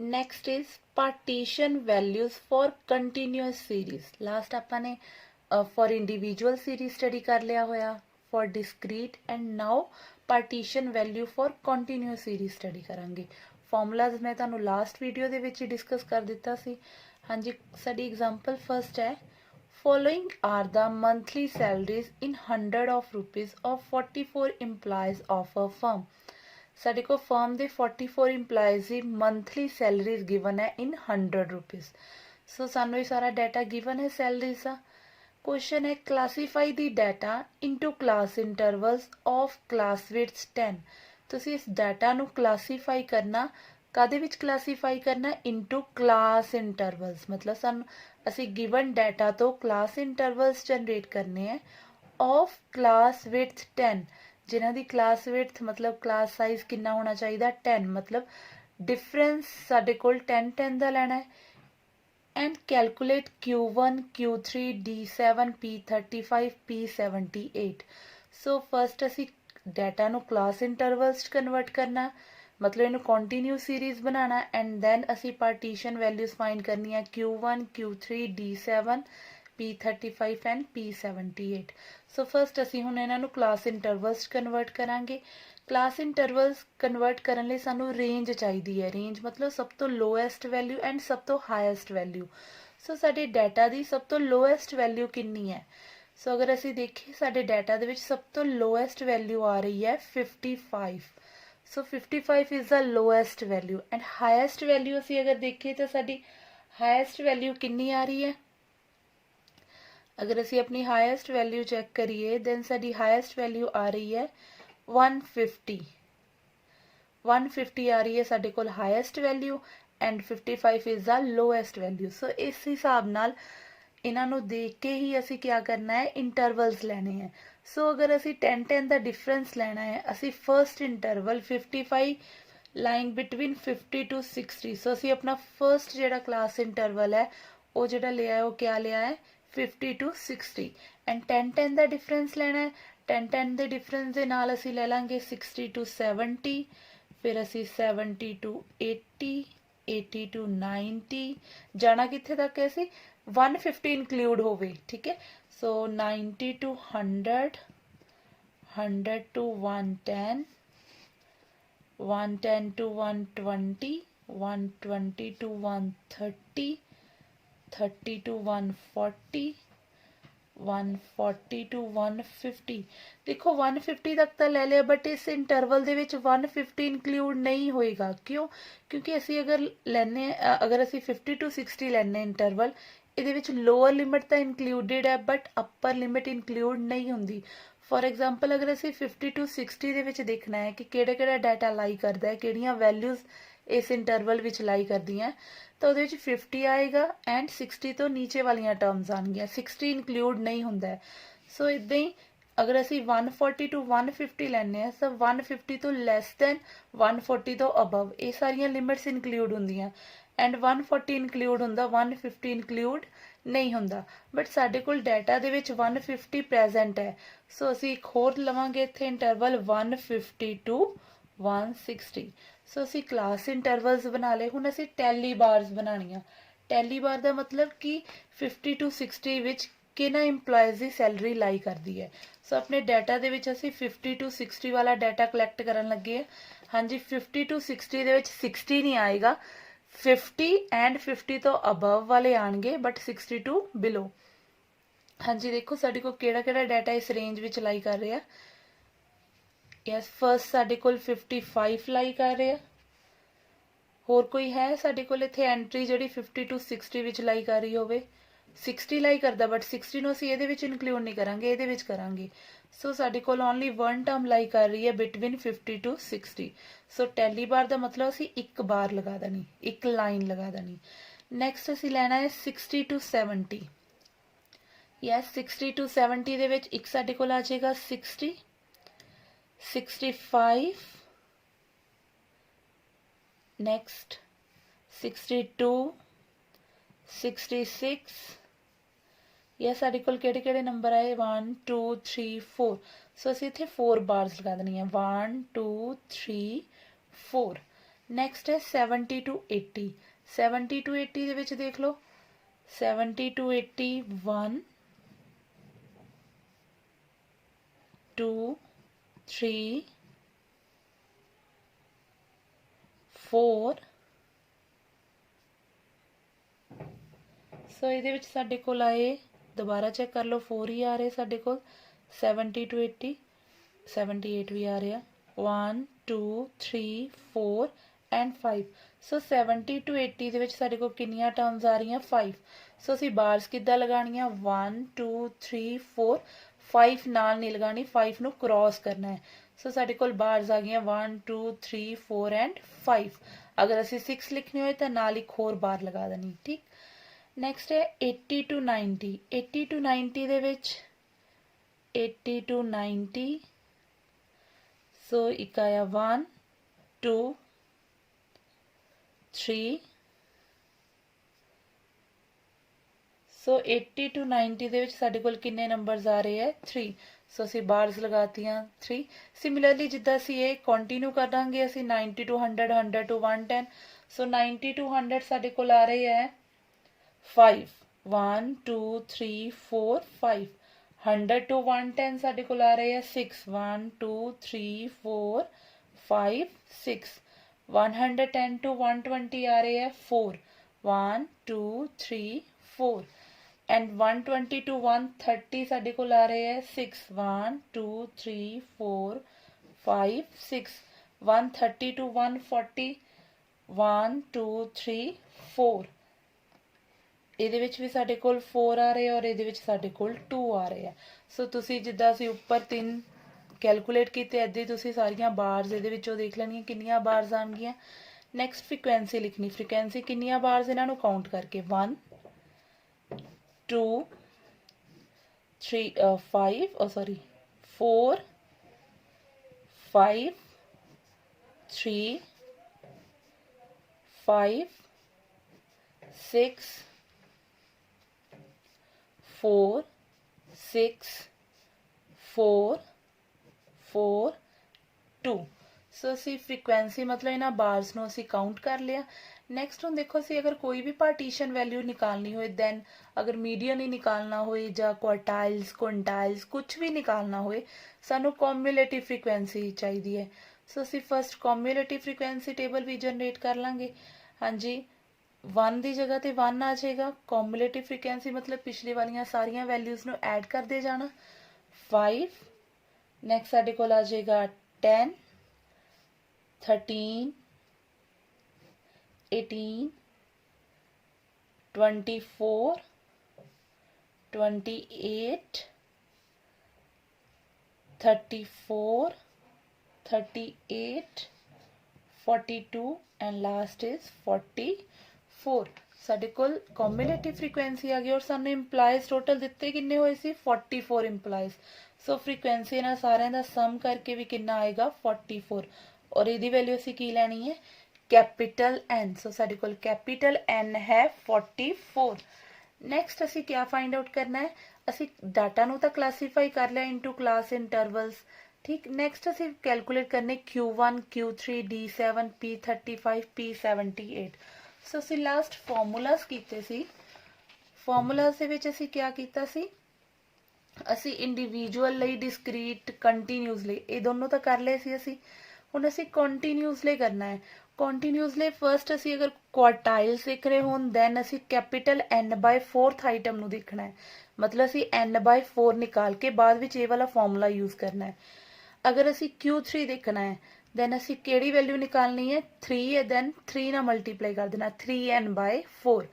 Next is partition values for continuous series. Last आपने for individual series study कर लिया होया, for discrete, and now partition value for continuous series study करांगे। Formulas मैं तुहानू last video दे विच ही डिस्कस कर दिता सी। हाँ जी, साडी एग्जाम्पल फर्स्ट है, following are the monthly salaries in 100 of rupees of 44 employees of a firm. साढ़े को फर्म के 44 इंप्लाइज की मंथली सैलरीज गिवन है इन 100 रुपीज। सो सानू ये सारा डाटा गिवन है सैलरीज का। क्वेश्चन है, classify the data into class intervals of class width 10। तुसी इस डाटा नू क्लासीफाई करना, कादे विच क्लासीफाई करना, इनटू क्लास इंटरवल्स। मतलब सानू असी गिवन डाटा तो क्लास इंटरवल्स जनरेट करने हैं ऑफ क्लास विड्थ 10, जिन्हां दी क्लास विड्थ मतलब क्लास साइज कितना होना चाहिए 10, मतलब डिफरेंस साडे कोल 10 दा लेना है। And calculate Q1 Q3 D7 P35 P78। So first असी डाटा नू क्लास इंटरवल्स कन्वर्ट करना, मतलब इनू कंटिन्यू सीरीज बनाना, एंड दैन असी पार्टीशन वैल्यूज फाइंड करनी है Q1 Q3 D7 P35 and P78। So first असी हुण इन्हां नू क्लास इंटरवल्स कन्वर्ट करांगे। क्लास इंटरवल्स कन्वर्ट करने लिए सानू रेंज चाहिए है। रेंज मतलब सब तो लोएस्ट वैल्यू एंड सब तो हाईएस्ट वैल्यू। सो साडे डाटा दी सब तो लोएस्ट वैल्यू कितनी है? सो अगर असी देखिए साडे डाटा दे विच सब तो लोएस्ट वैल्यू आ रही है 55। सो 55 is the lowest value, and highest value असी अगर देखिए तो साडी हाईएस्ट वैल्यू कितनी आ रही है? अगर असी अपनी हाईएस्ट वैल्यू चेक करिए, दैन साडी हाईएस्ट वैल्यू आ रही है 150। 150 आ रही है साडे कोल highest value, and 55 is the lowest value. So इस हिसाब नाल इन्हां नू देख के ही असी क्या करना है, इंटरवल्स लेने हैं। सो अगर असी 10 का डिफरेंस लेना है, असी first interval 55 line between 50 to 60। सो असी अपना फर्स्ट जो क्लास इंटरवल है वो जो लिया है वो क्या लिया है, 50 to 60। एंड 10 का डिफरेंस लेना है, 10 के डिफरेंस के नाल असी ले लांगे 60 to 70, फिर असी 70 to 80, 80 to 90, जाना कित्थे तक है असी 150 इंक्लूड होवे, ठीक है। सो 90 to 100, 100 to 110, 110 to 120, 120 to 130, 30 to 140, 140 to 150। देखो 150 तक तो ले लिया, बट इस इंटरवल दे विच 150 इंक्लूड नहीं होएगा। क्यों? क्योंकि असी अगर लेने अगर असी 50 to 60 लेने इंटरवल, ਇਹਦੇ ਵਿੱਚ ਲੋਅਰ ਲਿਮਿਟ ਤਾਂ ਇਨਕਲੂਡਡ ਹੈ ਬਟ ਅਪਰ ਲਿਮਿਟ ਇਨਕਲੂਡ ਨਹੀਂ ਹੁੰਦੀ। ਫॉर एग्जांपल अगर ਅਸੀਂ 50 to 60 ਦੇ ਵਿੱਚ ਦੇਖਣਾ ਹੈ ਕਿ ਕਿਹੜਾ ਕਿਹੜਾ ਡਾਟਾ ਲਾਈ ਕਰਦਾ ਹੈ, ਕਿਹੜੀਆਂ ਵੈਲਿਊਜ਼ ਇਸ ਇੰਟਰਵਲ ਵਿੱਚ ਲਾਈ ਕਰਦੀਆਂ, ਤਾਂ ਉਹਦੇ ਵਿੱਚ 50 ਆਏਗਾ ਐਂਡ 60 ਤੋਂ ਨੀਚੇ ਵਾਲੀਆਂ ਟਰਮਸ ਆਣਗੀਆਂ, 60 ਇਨਕਲੂਡ ਨਹੀਂ ਹੁੰਦਾ। ਸੋ ਇਦਾਂ ਹੀ अगर असी 140 to 150 लैने तो 150 तो लैस दैन 140 तो अबव, ये सारिया लिमिट्स इनकलूड होंदियां, एंड 140 इनकलूड होंदा, 150 इनकलूड नहीं होंदा। बट साडे कोल डाटा दे विच 150 प्रेजेंट है। सो असी एक होर लवांगे इत्थे इंटरवल 150 to 160। सो असी क्लास इंटरवल्स बना ले। हुण असी टैली बार्स बनाणियां। टैली बार का मतलब कि 50 to 60 विच किना इंप्लॉयज़ की सैलरी लाई करती है। सो अपने डाटा दे विच असी 50 to 60 वाला डाटा कलैक्ट करन लगे हैं। हाँ जी, 50 to 60 दे विच 60 नहीं आएगा, 50 एंड 50 तो अबव वाले आएंगे, बट 60 टू बिलो। हाँ जी, देखो साडे कोल केड़ा-केड़ा डाटा इस रेंज विच लाई कर रहा है। यस, फर्स्ट साडे कोल 55 लाई कर रहा है। होर कोई है साडे कोल इत्थे एंट्री जिहड़ी 50 to 60 विच लाई कर रही होवे? 60 लाई करदा, बट 60 नूं असीं इहदे विच इनकलूड नहीं करांगे, इहदे विच करांगे। सो साडे कोल ओनली वन टर्म लाई कर रही है बिटवीन 50 to 60। सो टैली बार का मतलब असीं एक बार लगा देनी, एक लाइन लगा देनी। नैक्सट असीं लैना है 60 to 70। यस, 60 to 70 दे विच एक साडे कोल आ जाएगा 60, 65, नेक्स्ट 62, 66। यह साढ़े कोल केड़े-केड़े नंबर आए 1 2 3 4। सो असीं इत्थे 4 बार्स लगा देनी है 1 2 3 4। ਨੈਕਸਟ ਹੈ 70 to 80। 70 to 80 ਦੇ ਵਿੱਚ ਦੇਖ ਲਓ 70 to 80 1 2 3 4 ਸੋ ਇਹਦੇ ਵਿੱਚ ਸਾਡੇ ਕੋਲ ਆਏ ਦੁਬਾਰਾ ਚੈੱਕ ਕਰ ਲਓ 4 ਹੀ ਆ ਰਹੇ ਸਾਡੇ ਕੋਲ 70 to 80 78 ਵੀ ਆ ਰਿਹਾ 1 2 3 4 and 5 ਸੋ 70 to 80 ਦੇ ਵਿੱਚ ਸਾਡੇ ਕੋਲ ਕਿੰਨੀਆਂ ਟਰਮਸ ਆ ਰਹੀਆਂ 5 ਸੋ ਅਸੀਂ ਬਾਰਸ ਕਿੱਦਾਂ ਲਗਾਉਣੀਆਂ 1 2 3 4 5 ਨਾਲ ਨਹੀਂ ਲਗਾਣੀ 5 ਨੂੰ ਕ੍ਰੋਸ ਕਰਨਾ ਹੈ ਸੋ ਸਾਡੇ ਕੋਲ ਬਾਰਸ ਆ ਗਈਆਂ 1 2 3 4 and 5 ਅਗਰ ਅਸੀਂ 6 ਲਿਖਣੀ ਹੋਏ ਤਾਂ ਨਾਲ ਇੱਕ ਹੋਰ ਬਾਰ ਲਗਾ ਦੇਣੀ ਠੀਕ ਨੈਕਸਟ ਹੈ 80 to 90 80 to 90 ਦੇ ਵਿੱਚ 80 to 90 ਸੋ ਇੱਕ ਆਇਆ 1 2 3 ਸੋ 80 to 90 ਦੇ ਵਿੱਚ ਸਾਡੇ ਕੋਲ ਕਿੰਨੇ ਨੰਬਰਸ ਆ ਰਹੇ ਹੈ 3 ਸੋ ਅਸੀਂ ਬਾਰਸ ਲਗਾਤੀਆਂ 3 ਸਿਮਿਲਰਲੀ ਜਿੱਦਾਂ ਅਸੀਂ ਇਹ ਕੰਟੀਨਿਊ ਕਰਾਂਗੇ ਅਸੀਂ 90 to 100 100 to 110 ਸੋ 90 to 100 ਸਾਡੇ ਕੋਲ ਆ ਰਹੇ ਹੈ 5 1 2 3 4 5 100 to 110 ਸਾਡੇ ਕੋਲ ਆ ਰਹੇ ਹੈ 6 1 2 3 4 5 6 110 to 120 ਆ ਰਹੇ ਹੈ 4 1 2 3 4 and 120 to 130 ਸਾਡੇ ਕੋਲ ਆ ਰਹੇ ਹੈ 6 1 2 3 4 5 6 130 to 140 1 2 3 4 ਇਹਦੇ ਵਿੱਚ ਵੀ ਸਾਡੇ ਕੋਲ 4 ਆ ਰਹੇ ਔਰ ਇਹਦੇ ਵਿੱਚ ਸਾਡੇ ਕੋਲ 2 ਆ ਰਹੇ ਆ ਸੋ ਤੁਸੀਂ ਜਿੱਦਾਂ ਅਸੀਂ ਉੱਪਰ 3 ਕੈਲਕੂਲੇਟ ਕੀਤੇ ਐਦਾਂ ਹੀ ਤੁਸੀਂ ਸਾਰੀਆਂ ਬਾਰਸ ਇਹਦੇ ਵਿੱਚੋਂ ਦੇਖ ਲੈਣੀਆਂ ਕਿੰਨੀਆਂ ਬਾਰਸ ਆਣਗੀਆਂ ਨੈਕਸਟ ਫ੍ਰੀਕੁਐਂਸੀ ਲਿਖਣੀ ਫ੍ਰੀਕੁਐਂਸੀ ਕਿੰਨੀਆਂ ਬਾਰਸ ਇਹਨਾਂ ਨੂੰ ਕਾਊਂਟ ਕਰਕੇ 1 2 3 5 4 5 3 5 6 4 6 4 4 2 ਸੋ ਅਸੀਂ ਫ੍ਰੀਕੁਐਂਸੀ ਮਤਲਬ ਇਹਨਾਂ ਬਾਰਸ ਨੂੰ ਅਸੀਂ ਕਾਊਂਟ ਕਰ ਲਿਆ ਨੈਕਸਟ ਹੁਣ ਦੇਖੋ ਅਸੀਂ ਅਗਰ ਕੋਈ ਵੀ ਪਾਰਟੀਸ਼ਨ ਵੈਲਿਊ ਨਿਕਾਲਣੀ ਹੋਏ ਦੈਨ ਅਗਰ ਮੀਡੀਅਨ ਹੀ ਨਿਕਾਲਣਾ ਹੋਏ ਜਾਂ ਕੁਆਰਟਾਈਲਸ ਕੁਇੰਟਾਈਲਸ ਕੁਝ ਵੀ ਨਿਕਾਲਣਾ ਹੋਏ ਸਾਨੂੰ ਕੂਮੂਲੇਟਿਵ ਫ੍ਰੀਕੁਐਂਸੀ ਚਾਹੀਦੀ ਹੈ ਸੋ ਅਸੀਂ ਫਸਟ ਕੂਮੂਲੇਟਿਵ ਫ੍ਰੀਕੁਐਂਸੀ ਟੇਬਲ ਵੀ ਜਨਰੇਟ ਕਰ ਲਾਂਗੇ ਹਾਂਜੀ 1 ਦੀ ਜਗ੍ਹਾ ਤੇ 1 ਆ ਜਾਏਗਾ ਕੂਮੂਲੇਟਿਵ ਫ੍ਰੀਕੁਐਂਸੀ ਮਤਲਬ ਪਿਛਲੀ ਵਾਲੀਆਂ ਸਾਰੀਆਂ ਵੈਲਿਊਜ਼ ਨੂੰ ਐਡ ਕਰਦੇ ਜਾਣਾ 5 ਨੈਕਸਟ ਸਾਡੇ ਕੋਲ ਆ ਜਾਏਗਾ 10 13 18 24 28 34 38 42 and last is 44 ਸਾਡੇ ਕੋਲ ਕੂਮੂਲੇਟਿਵ ਫ੍ਰੀਕੁਐਂਸੀ ਆ ਗਈ ਔਰ ਸਾਨੂੰ ਇੰਪਲਾਈਜ਼ ਟੋਟਲ ਦਿੱਤੇ ਕਿੰਨੇ ਹੋਏ ਸੀ 44 ਇੰਪਲਾਈਜ਼ ਸੋ ਫ੍ਰੀਕੁਐਂਸੀ ਇਹਨਾਂ ਸਾਰਿਆਂ ਦਾ ਸਮ ਕਰਕੇ ਵੀ ਕਿੰਨਾ ਆਏਗਾ 44 ਔਰ ਇਹਦੀ ਵੈਲਿਊ ਅਸੀਂ ਕੀ ਲੈਣੀ ਹੈ कैपिटल N सो साडे कोल कैपिटल N है 44 नैक्सट असी क्या फाइंड आउट करना है असी डाटा नू तां क्लासीफाई कर लिया इनटू क्लास इंटरवल्स ठीक नैक्सट असी कैलकुलेट करने Q1 Q3 D7 P35 P78 सो असी लास्ट फॉर्मूलास कीते सी फॉर्मूलास दे विच असी क्या कीता सी असी इंडिविजुअल लई डिस्क्रीट कंटीन्यूस लई ये दोनों तां कर लए सी असी हुण असी कंटीन्यूसली करना है ਕੰਟੀਨਿਊਸਲੀ ਫਰਸਟ ਅਸੀਂ ਅਗਰ ਕੁਆਰਟਾਈਲਸ ਦੇਖ ਰਹੇ ਹੋਣ ਦੈਨ ਅਸੀਂ ਕੈਪੀਟਲ n/4th ਆਈਟਮ ਨੂੰ ਦੇਖਣਾ ਹੈ ਮਤਲਬ ਅਸੀਂ n/4 ਨਿਕਾਲ ਕੇ ਬਾਅਦ ਵਿੱਚ ਇਹ ਵਾਲਾ ਫਾਰਮੂਲਾ ਯੂਜ਼ ਕਰਨਾ ਹੈ ਅਗਰ ਅਸੀਂ Q3 ਦੇਖਣਾ ਹੈ ਦੈਨ ਅਸੀਂ ਕਿਹੜੀ ਵੈਲਿਊ ਨਿਕਾਲਣੀ ਹੈ 3 ਹੈ ਦੈਨ 3 ਨਾਲ ਮਲਟੀਪਲਾਈ ਕਰ ਦੇਣਾ 3n/4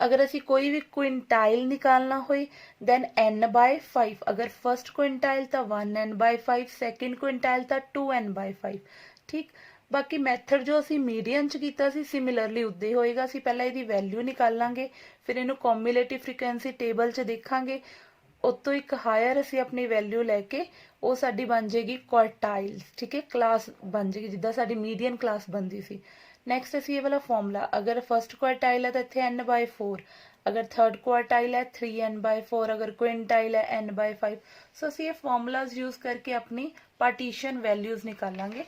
अगर असी कोई भी क्विंटाइल निकालना होए देन n/5 अगर फर्स्ट क्विंटाइल तो 1n/5 सैकेंड क्विंटाइल तो 2n/5 ठीक बाकी मैथड जो असी मीडियन च कीता सी सिमिलरली उद्दे ही होएगा असी पहला इहदी वैल्यू निकालांगे फिर इहनू कॉम्यूलेटिव फ्रीक्वेंसी टेबल च देखांगे उतों एक हायर असी अपनी वैल्यू लैके वो साडी बन जाएगी क्वार्टाइल्स ठीक है क्लास बन जाएगी जिद्दां साडी मीडियन क्लास बनदी सी नैक्सट असी ये वाला फॉर्मूला अगर फर्स्ट क्वार्टाइल है तो इत्थे n/4 अगर थर्ड क्वार्टाइल है 3n/4 अगर क्विंटाइल है n/5 सो असी ये फॉर्मूलाज यूज करके अपनी पार्टीशन वैल्यूज निकालांगे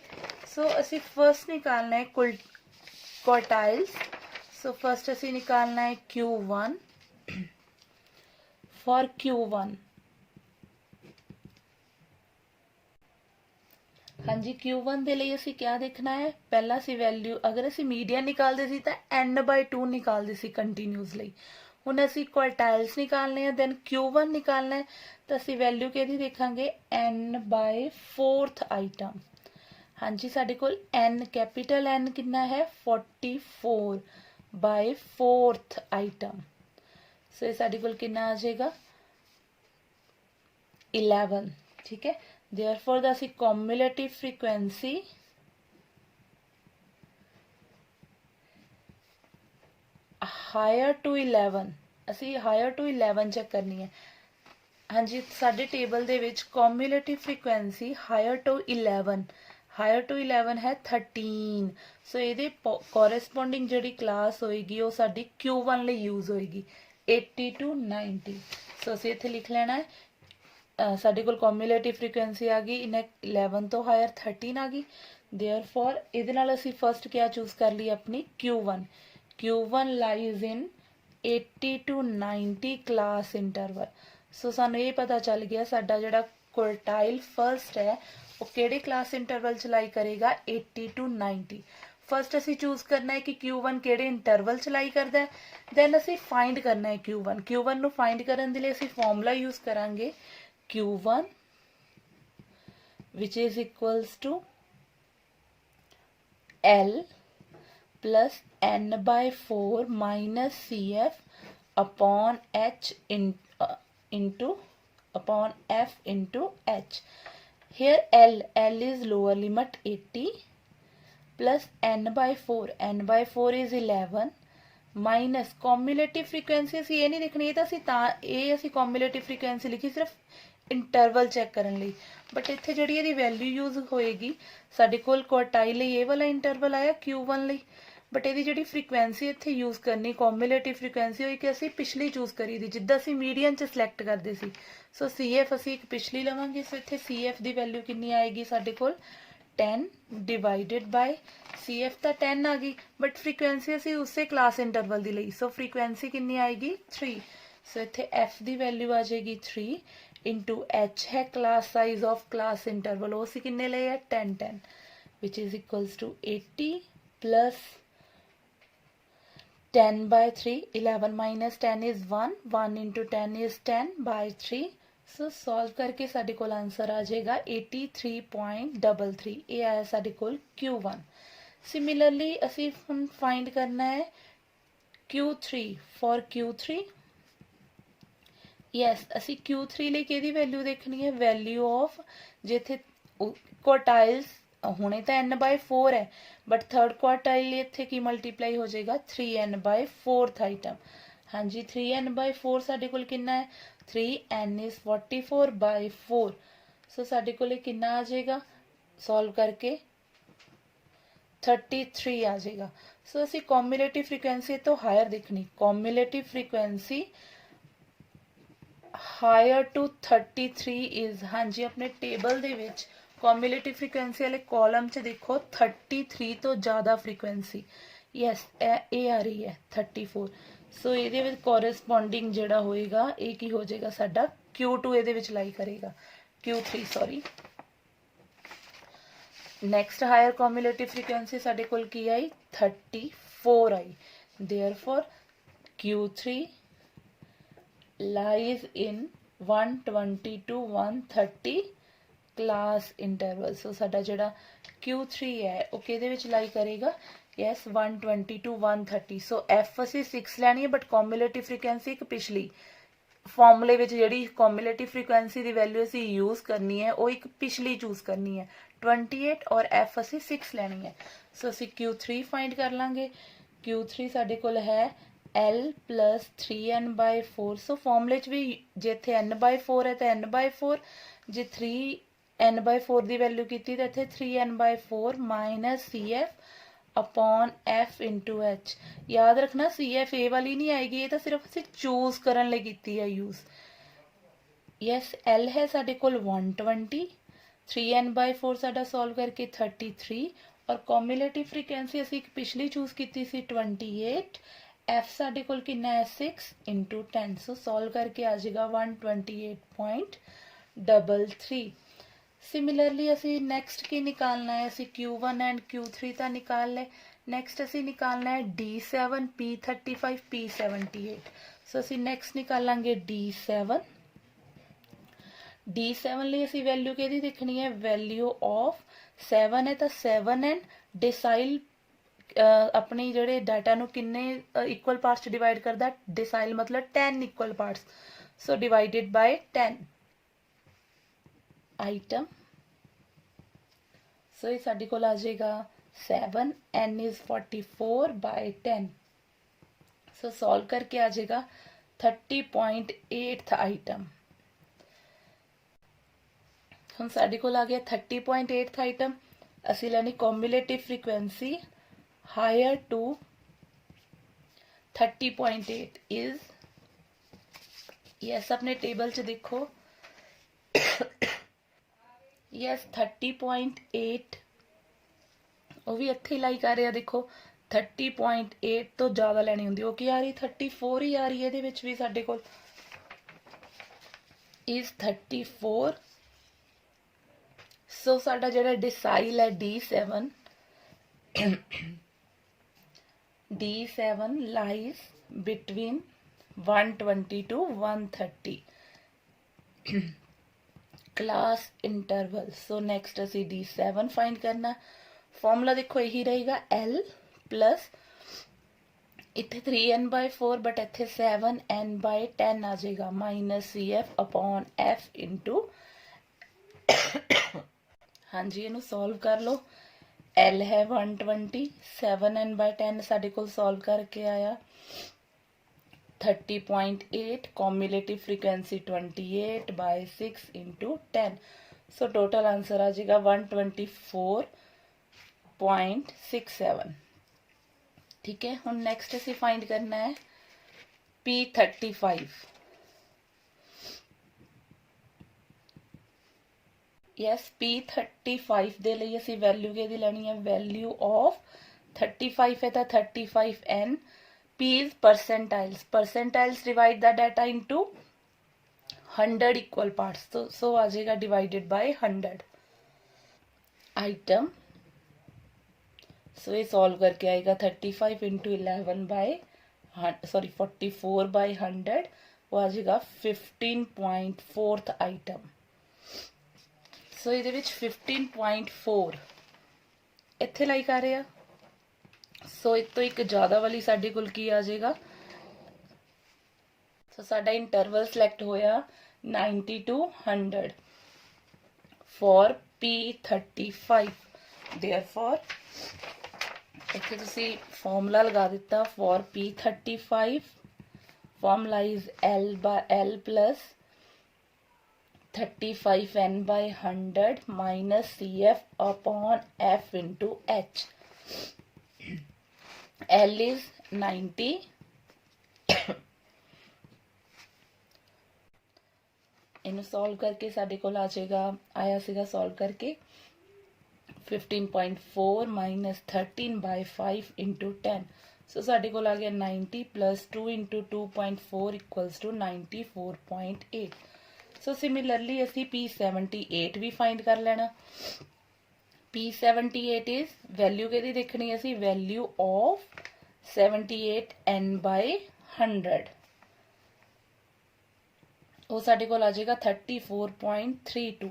सो असी फर्स्ट निकालना है क्वार्टाइल्स। सो फर्स्ट असी निकालना है Q1 फॉर Q1। हाँ जी, Q1 ਦੇ ਲਈ ਅਸੀਂ क्या देखना है, पहला ਅਸੀਂ वैल्यू अगर ਅਸੀਂ मीडियन निकालते सी तो n/2 निकालते सी कंटीन्यूस ਲਈ। ਹੁਣ ਅਸੀਂ क्वार्टाइल्स निकालने हैं, देन Q1 निकालना है, तो ਅਸੀਂ वैल्यू किहदी देखांगे n/4th आइटम। हाँ जी, साडे कोल n कैपिटल N कितना है 44/4th आइटम। सो ये साडे कोल कितना आ जाएगा 11। ठीक है, देयरफॉर द ਅਸੀਂ कॉम्युलेटिव फ्रीक्वेंसी हायर टू 11, ਅਸੀਂ हायर टू 11 चेक करनी है। हाँ जी, साडे टेबल दे विच cumulative frequency higher to 11, higher to 11 है 13। सो ये कोरेस्पोंडिंग जिहड़ी क्लास होएगी वो साडी Q1 ਲਈ यूज होएगी 80 to 90। सो ਅਸੀਂ ਇੱਥੇ लिख लेना है साडे कोल कॉम्युलेटिव फ्रीक्वेंसी आ गई इन 11 तो हायर 13 आ गई। देयरफॉर इहदे नाल ਅਸੀਂ फर्स्ट क्या चूज कर ली अपनी Q1। Q1 lies in 80 to 90 class interval. So सानू ये पता चल गया साडा जिहड़ा क्वार्टाइल फर्स्ट है वो किहड़े क्लास इंटरवल च लाई करेगा 80 to 90। फर्स्ट असी चूज करना है कि Q1 किहड़े इंटरवल च लाई करदा है, दैन असी फाइंड करना है Q1। Q1 नू फाइंड करन दे लई असी फॉर्मूला यूज करांगे Q1 which is equals to L plus n/4 minus CF upon H into upon F into H. Here L is lower limit 80 plus n/4 is 11 minus cumulative frequency ਅਸੀਂ ਇਹ ਨਹੀਂ ਦੇਖਣੀ, ਇਹ ਤਾਂ ਅਸੀਂ कॉम्युलेटिव फ्रीक्वेंसी लिखी सिर्फ इंटरवल चेक करने ਲਈ। बट इत्थे ਜਿਹੜੀ ਇਹਦੀ वैल्यू यूज होएगी ਸਾਡੇ ਕੋਲ क्वार्टाइल ਲਈ ਇਹ वाला इंटरवल आया Q1 ਲਈ। बट ਇਹਦੀ ਜਿਹੜੀ फ्रीक्वेंसी ਇੱਥੇ यूज करनी कॉम्युलेटिव फ्रीक्वेंसी ਹੋਈ कि ਅਸੀਂ पिछली चूज करी दी जिद्दां ਅਸੀਂ मीडियन च सिलेक्ट करते सी। सो CF ਅਸੀਂ एक पिछली लवांगे। सो ਇੱਥੇ CF ਦੀ वैल्यू कितनी आएगी ਸਾਡੇ कोल 10 डिवाइडेड बाय CF ਤਾਂ 10 आ गई, बट फ्रीक्वेंसी ਅਸੀਂ ਉਸੇ क्लास इंटरवल ਦੀ ਲਈ। सो फ्रीक्वेंसी कितनी आएगी 3। सो ਇੱਥੇ F ਦੀ वैल्यू आ जाएगी 3 इंटू H है class size of class interval, वो कितने ले है 10 which is equals to 80 plus 10/3। 11 minus 10 is 1, 1 into 10 is 10/3। So solve करके साडे कोल आंसर आ जाएगा 83.33। ये आया साडे कोल Q1। सिमिलरली असी हुण फाइंड करना है Q3 फॉर Q3। यस, असी Q3 ਲਈ ਕਿਹਦੀ वैल्यू देखनी है, वैल्यू ऑफ जिथे क्वार्टाइल्स होने तो n/4 है, बट थर्ड क्वार्टाइल इत्थे की मल्टीप्लाई हो जाएगा 3n/4th आइटम। हाँ जी, 3n/4 साडे कोल कितना है 3n is 44/4। सो साडे कोल कितना आ जाएगा सॉल्व करके 33 आ जाएगा। सो असी कॉम्युलेटिव फ्रीक्वेंसी तो हायर देखनी, cumulative frequency higher to 33 is. हाँ जी, अपने टेबल दे विच कॉम्युलेटिव फ्रीक्वेंसी वाले कॉलम च देखो 33 तो ज़्यादा फ्रीक्वेंसी। यस, ए आ रही है 34। सो ये कोरेस्पोंडिंग जिहड़ा होएगा ये की हो जाएगा साडा Q2 ये लाई करेगा Q3 sorry. Next higher cumulative frequency साडे कोल की आई 34 आई। Therefore Q3 lies in 120 to 130 class interval. So साडा जिहड़ा Q3 है वो किहदे विच लाई करेगा, यस 120 to 130। सो F असी 6 लैनी है, बट कॉम्युलेटिव फ्रीक्वेंसी एक पिछली फॉर्मूले विच जिहड़ी कॉम्युलेटिव फ्रीक्वेंसी दी वैल्यू असी यूज करनी है वो एक पिछली चूज करनी है 28 और F असी 6 लैनी है। सो असी Q3 फाइंड कर लांगे। Q3 साडे कोल है L प्लस 3n/4। सो फॉर्मूले च भी जिथे n/4 है तो n/4, जे 3n/4 की वैल्यू की तो इतने 3n/4 minus CF upon F into H। याद रखना CF ए वाली नहीं आएगी, ये तो सिर्फ असी चूज करने की है यूज। यस, L है साडे कोल 120, 3n/4 साडा सॉल्व करके 33 और कॉम्यूलेटिव फ्रीक्वेंसी असी एक पिछली चूज की सी 28, एफ साडे कोल कितना है 6 इंटू 10, सो सॉल्व करके आ जाएगा 128.33। सिमिलरली असी नैक्सट की निकालना है, असी Q1 एंड Q3 का निकाल ले। नैक्सट असी निकालना है D7, P35, P78। सो असी नैक्सट निकालांगे D7। D7 ਲਈ ਅਸੀਂ ਵੈਲਿਊ ਕਿਹਦੀ ਦੇਖਣੀ ਹੈ, ਵੈਲਿਊ ਆਫ 7 ਹੈ ਤਾਂ 7 ਐਂਡ ਡਿਸਾਈਲ अपनी ਜਿਹੜੇ ਡਾਟਾ ਨੂੰ ਕਿੰਨੇ ਇਕੁਅਲ ਪਾਰਟਸ ਚ ਡਿਵਾਈਡ ਕਰਦਾ, ਡਿਸਾਈਲ ਮਤਲਬ 10 equal parts, so divided by 10 item. So ਇਹ ਸਾਡੇ ਕੋਲ ਆ ਜਾਏਗਾ 7, n is 44 by 10, ਸੋ ਸੋल्व करके आ जाएगा 30.8 आइटम। हम साडे कोल आ गया 30.8 आइटम। असी लैनी cumulative frequency higher to 30.8 is, yes अपने टेबल च देखो, यस 30.8 वो भी इत्थे लाई कर रहा, देखो 30.8 तो ज़्यादा लैनी होंदी, वो की आ रही 34 ही आ रही है, ये भी साडे कोल इज 34। सो साडा जिहड़ा डिसाइल है D7, D7 lies between 120 to 130 class interval. So next असी D7 फाइंड करना। फॉर्मूला देखो यही रहेगा L प्लस इत्थे 3n/4 बट इत्थे 7n/10 आ जाएगा, minus CF upon F into, हाँ जी इनू सॉल्व कर लो। L है 120, 7n/10 साडे कोल सॉल्व करके आया 30.8, cumulative frequency 28/6 into 10, so total answer आ जाएगा 124.67। ठीक है, हम नेक्स्ट असी फाइंड करना है P35। यस P35 दे लिए असी वैल्यू के लेनी है, वैल्यू ऑफ 35 है तो 35n, P is percentiles, percentiles divide the data into 100 equal parts, तो सो आ जाएगा डिवाइडेड बाय 100 आइटम। सो ये सॉल्व करके आएगा 35 इंटू 44/100, वो आ जाएगा 15.4 आइटम। सो ये 15.4 इत्थे लाइक आ रहा, सो इस तो एक ज़्यादा वाली साडे कोल की आ जाएगा। सो साडा इंटरवल सिलेक्ट होया 90 to 100 फॉर P35। देयरफॉर इत्थे तुसी फॉर्मूला लगा दिता for P35, formula is L plus 35n/100 minus CF upon F into H। L is 90, इनू सॉल्व करके साडे कोल आ जाएगा, आया सीगा सॉल्व करके 15.4 माइनस 13/5 इंटू 10, सो साडे कोल आ गया 90 plus 2 into 2.4 equals to 94.8। So similarly असी P78 भी फाइंड कर लेना। P78 इज वैल्यू कि देखनी असी, वैल्यू ऑफ 78n/100, वो साडे कोल आ जाएगा 34.32।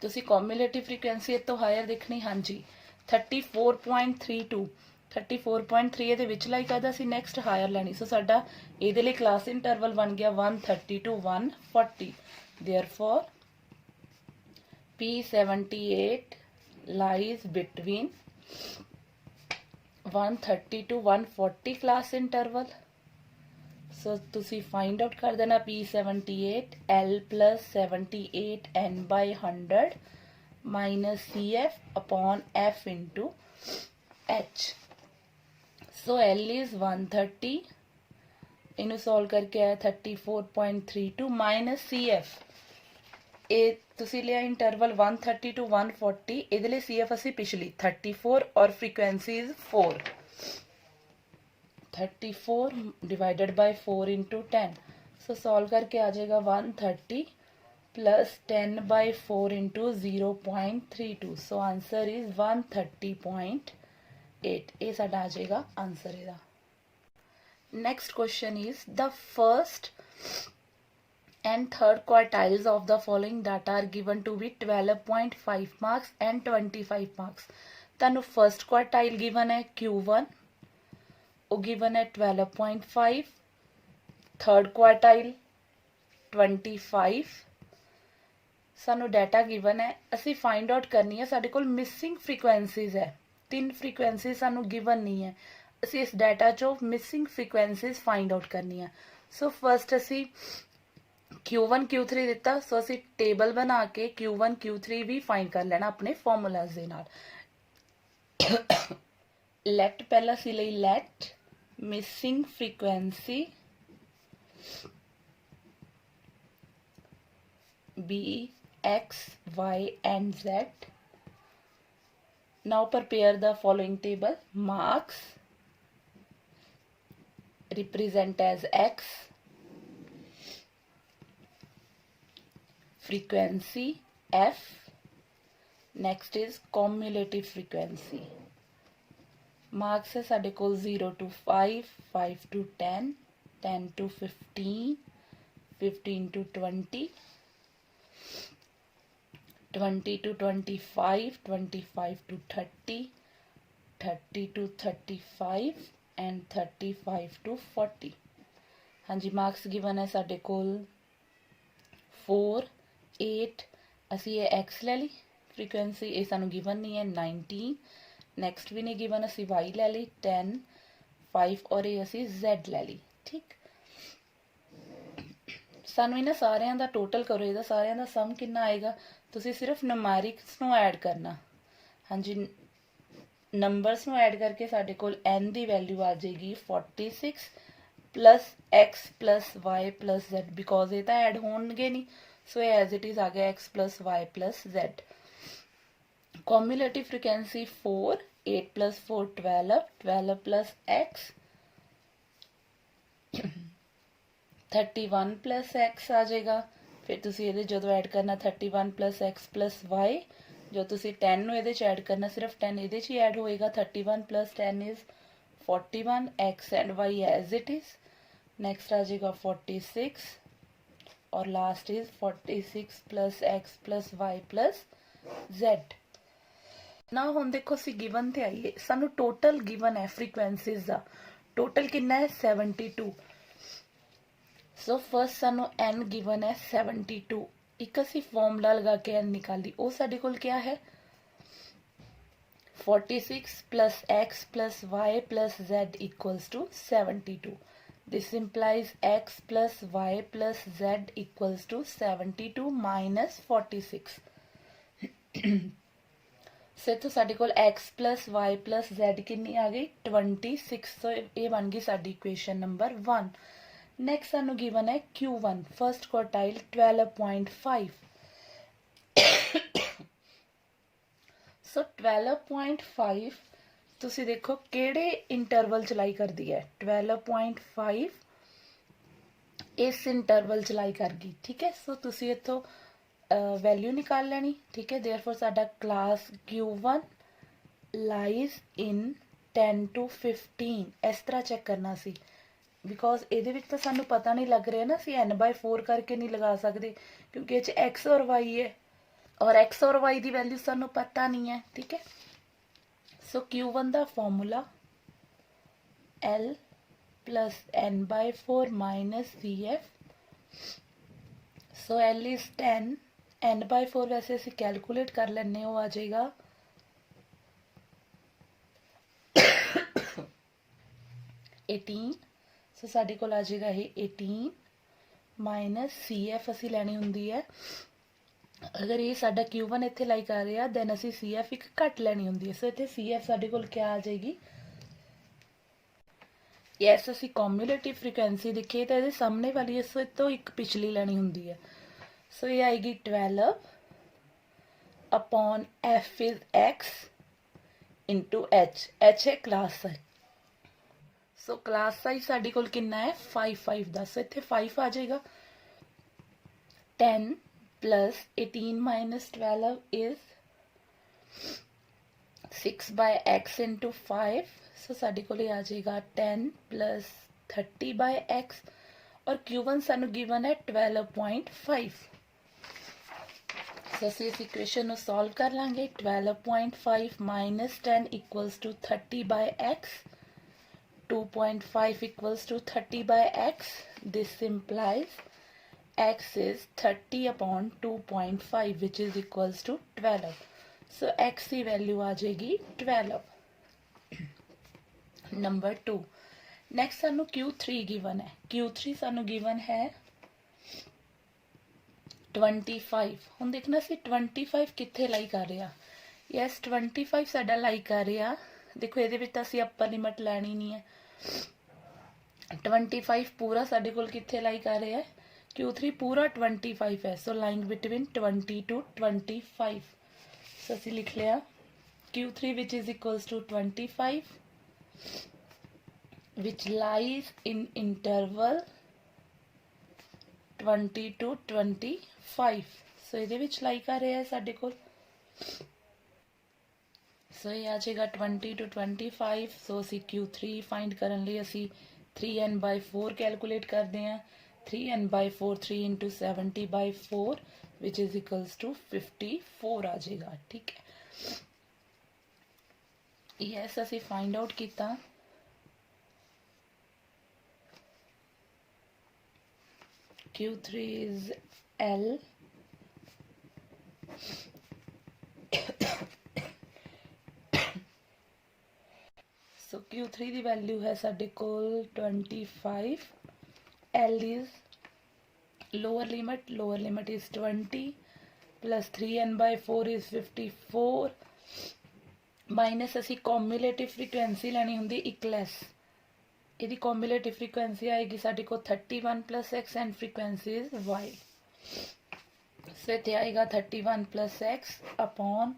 तुसी कॉम्यूलेटिव फ्रीक्वेंसी इस तो हायर देखनी, हाँ जी 34.32, 34.3 ये विचला ही कहता सी नैक्सट हायर लैनी, सो साडा ये लिए क्लास इंटरवल बन गया 130 to 140। Therefore P78 lies between 130 to 140 class interval. So तुसी फाइंड आउट कर देना P78 L plus 78n/100 minus CF upon F into H। So L is 130, इनू सॉल्व करके आया 34.32 माइनस CF ਇਹ ਤੁਸੀਂ ਲਿਆ ਇੰਟਰਵਲ 130 to 140, ਇਹਦੇ ਲਈ CF ਅਸੀਂ ਪਿਛਲੀ 34 ਔਰ frequency is 4, 34 divided by 4 into 10, so solve करके आ जाएगा 130 plus 10 by 4 into 0.32, so answer is 130.8, ये साडा आ जाएगा आंसर ਇਹਦਾ। Next question is the first and third quartiles of the following data are given to be 12.5 marks and 25 marks। ਤੁਹਾਨੂੰ first quartile given है Q1, ਉਹ given है 12.5, third quartile 25, ਸਾਨੂੰ data given ਹੈ, ਅਸੀਂ ਫਾਈਂਡ ਆਊਟ ਕਰਨੀ ਹੈ। ਸਾਡੇ ਕੋਲ ਮਿਸਿੰਗ ਫ੍ਰੀਕੁਐਂਸੀਜ਼ ਹੈ, 3 ਫ੍ਰੀਕੁਐਂਸੀ ਸਾਨੂੰ ਗਿਵਨ ਨਹੀਂ ਹੈ, ਅਸੀਂ ਇਸ ਡਾਟਾ ਚੋਂ ਮਿਸਿੰਗ ਫ੍ਰੀਕੁਐਂਸੀਜ਼ ਫਾਈਂਡ ਆਊਟ ਕਰਨੀ ਹੈ। ਸੋ ਫਸਟ ਅਸੀਂ Q1 Q3 ਦਿੱਤਾ, ਸੋ ਅਸੀਂ ਟੇਬਲ ਬਣਾ ਕੇ Q1 Q3 ਵੀ ਫਾਈਂਡ ਕਰ ਲੈਣਾ ਆਪਣੇ ਫਾਰਮੂਲਾਜ਼ ਦੇ ਨਾਲ। ਲੈਟ ਪਹਿਲਾਂ ਅਸੀਂ ਲਈ let missing frequency B, X, Y and Z. Now prepare the following table. Marks represent as X, frequency F, next is cumulative frequency. Marks है साढ़े को 0 to 5, 5 to 10, 10 to 15, 15 to 20, 20 to 25, 25 to 30, 30 to 35 and 35 to 40। हाँ जी, marks given है साढ़े कोल 4, 8, असी ये X ले ली frequency, ये सानू गिवन नहीं है 19, नेक्स्ट भी नहीं गिवन, असी Y ले ली 10, 5 और ये असी Z ले ली। ठीक, ਸਾਨੂੰ ਇਹਨਾਂ ਸਾਰਿਆਂ ਦਾ ਟੋਟਲ ਕਰੋ, ਇਹਦਾ ਸਾਰਿਆਂ ਦਾ ਸਮ ਕਿੰਨਾ ਆਏਗਾ, ਤੁਸੀਂ ਸਿਰਫ ਨੰਬਰਿਕਸ ਨੂੰ ਐਡ ਕਰਨਾ। ਹਾਂਜੀ, ਨੰਬਰਸ ਨੂੰ ਐਡ ਕਰਕੇ ਸਾਡੇ ਕੋਲ n ਦੀ ਵੈਲਿਊ ਆ ਜਾਏਗੀ 46 plus x plus y plus z, because ਇਹ ਤਾਂ ਐਡ ਹੋਣਗੇ ਨਹੀਂ, ਸੋ ਇਹ ਐਜ਼ ਇਟ ਇਜ਼ ਆ ਗਿਆ x plus y plus z। Cumulative frequency 4, 8 plus 4 12, 12 plus x 31 plus x ਆ ਜਾਏਗਾ। ਫਿਰ ਤੁਸੀਂ ਇਹਦੇ ਜਦੋਂ ਐਡ ਕਰਨਾ 31 plus x plus y, ਜੋ ਤੁਸੀਂ 10 ਨੂੰ ਇਹਦੇ 'ਚ ਐਡ ਕਰਨਾ ਸਿਰਫ 10 ਇਹਦੇ 'ਚ ਹੀ ਐਡ ਹੋਏਗਾ। 31 plus 10 is 41, x and y as it is। Next आ जाएगा 46 और last is 46 plus x plus y plus z। ना हुण देखो असीं गिवन ते आईए, सानू टोटल गिवन है फ्रीक्वेंसीज दा, टोटल कितना है 72। सो फर्स्ट सानू n गिवन है 72, एक असी फॉर्मूला लगा के n निकाली, वो साडे कोल क्या है 46 plus x plus y plus z equals to 72। This implies x plus y plus z equals to 72 minus 46। से तो साडे कोल x plus y plus z कितनी आ गई 26। सो ये बन गई साडी इक्वेशन नंबर 1। नेक्स्ट सानू गिवन है Q1 फर्स्ट क्वार्टाइल 12.5। सो 12.5 तुसी देखो केड़े इंटरवल चलाई कर दी है, 12.5 इस इंटरवल चलाई कर गई। ठीक है, सो तुसी इथों वैल्यू निकाल लेनी। ठीक है, देयरफॉर साडा class Q1 lies in 10 to 15 इस तरह चेक करना सी, बिकॉज ਇਹਦੇ ਵਿੱਚ ਤਾਂ ਸਾਨੂੰ ਪਤਾ नहीं लग रहा ना, ਅਸੀਂ n/4 करके नहीं लगा सकते क्योंकि ये x और y है और x और y की वैल्यू सानू पता नहीं है। ठीक है, सो Q1 का formula L plus n/4 minus CF। So L is 10, n/4 वैसे असी कैलकुलेट कर लेने, वो आ जाएगा 18। सो साडे कोल आ जाएगा ये 18 माइनस CF असी लैनी हुंदी है। अगर ये साडा Q1 इत्थे लाई कर रहा दैन असी CF एक घट लैनी हुंदी है। सो इत्थे CF साडे कोल क्या आ जाएगी, यस असी कम्यूलेटिव फ्रीक्वेंसी दिखे तो ये सामने वाली सो इतों एक पिछली लैनी हुंदी है। सो ये आएगी 12 upon f is x into h है class size. So class size साडे कोल कितना है 5 दा, सो इत्थे 5 आ जाएगा। 10 plus 18 minus 12 is 6 by x into 5, so साडे कोल आ जाएगा 10 प्लस 30 बाय x और Q1 सानू गिवन है 12.5। सो असीं इस इक्वेशन नू सॉल्व कर लांगे। 12.5 minus 10 equals to 30 by x, 2.5 equals to 30 by x. This implies x is 30 upon 2.5 which is equals to 12. So x की वैल्यू आ जाएगी 12। नंबर 2 नेक्स्ट सानू Q3 गिवन है। Q3 सानू गिवन है 25। हुण देखना सी 25 कित्थे लाई कर रहा। यस 25 साडा लाई कर रहा। देखो ये विच असीं अपर लिमिट लैनी नहीं है। 25 पूरा साडे कोल कित्थे लाई कर रहा है, Q3 पूरा 25 है। So lying between 20 to 25। So असीं लिख लिया Q3 which is equals to 25 which lies in interval 20 to 25। So ये विच लाई कर रहा है साडे कोल। सो ये आ जाएगा 20 टू 25। सो असी Q3 फाइंड करने लिए असी 3n/4 कैलकुलेट करते हैं। 3n/4 3 into 70/4 which is equals to 54 आ जाएगा। ठीक है, यस असी फाइंड आउट किया। Q3 is L so Q3 की वैल्यू है साडे कोल 25। L is lower limit is 20 plus 3n/4 is 54 minus असी कॉम्यूलेटिव फ्रीक्वेंसी लैनी होंदी इक्लेस। यदि कॉम्यूलेटिव फ्रीक्वेंसी आएगी साडे को 31 plus x and frequency is y। So इत्थे आएगा 31 plus x upon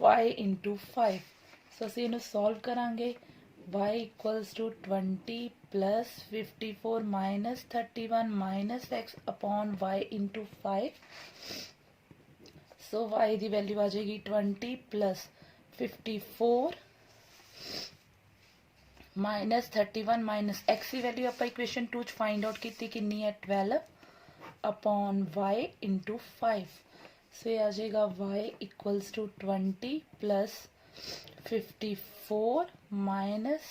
y into 5। So असी इनू सॉल्व करांगे। y equals to 20 plus 54 minus 31 minus x upon y into 5। So y की वैल्यू आ जाएगी 20 प्लस 54 माइनस 31 माइनस x की value आप इक्वेशन 2 फाइंड आउट की कितनी है 12 अपॉन y इंटू 5। सो ये आ जाएगा y equals to 20 plus 54 minus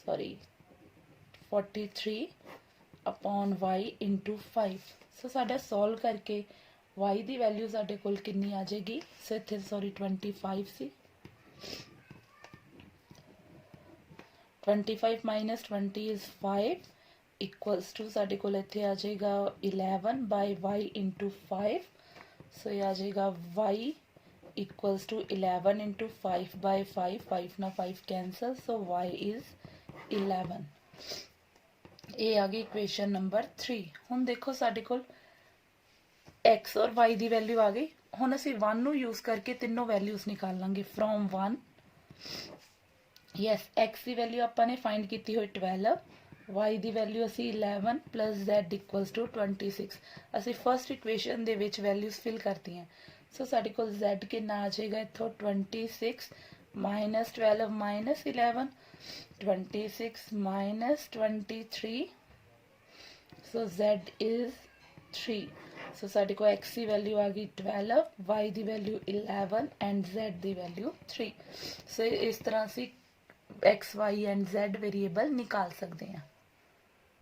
43 upon y into 5। So साडा सॉल्व करके y की वैल्यू साडे कोल कितनी आ जाएगी। सो इत्थे 25 सी 25 माइनस 20 इज 5 इक्वल्स टू साडे कोल इत्थे आ जाएगा 11 बाय y इंटू 5। सो ये आ जाएगा y equals to 11 into 5 by 5 ना 5 कैंसल। So y is 11। ये आ गई इक्वेशन नंबर 3। हुण देखो साडे कोल x और y की वैल्यू आ गई। हुण असीं 1 नू यूज करके तीनों वैल्यूज निकाल लांगे फ्रॉम 1। यस x की वैल्यू आपाने फाइंड की हुई 12, y की वैल्यू असी 11 प्लस z इक्वल्स टू 26। असी फर्स्ट इक्वेशन दे विच वैल्यूज फिल करती हैं। सो साडे कोल z कितना आ जाएगा इत्थों 26 minus 12 minus 11 26 minus 23। So z is 3। सो साडे को x की वैल्यू आ गई 12, y की वैल्यू 11 एंड z की वैल्यू 3। सो इस तरह से x, y and z variable निकाल सकते हैं।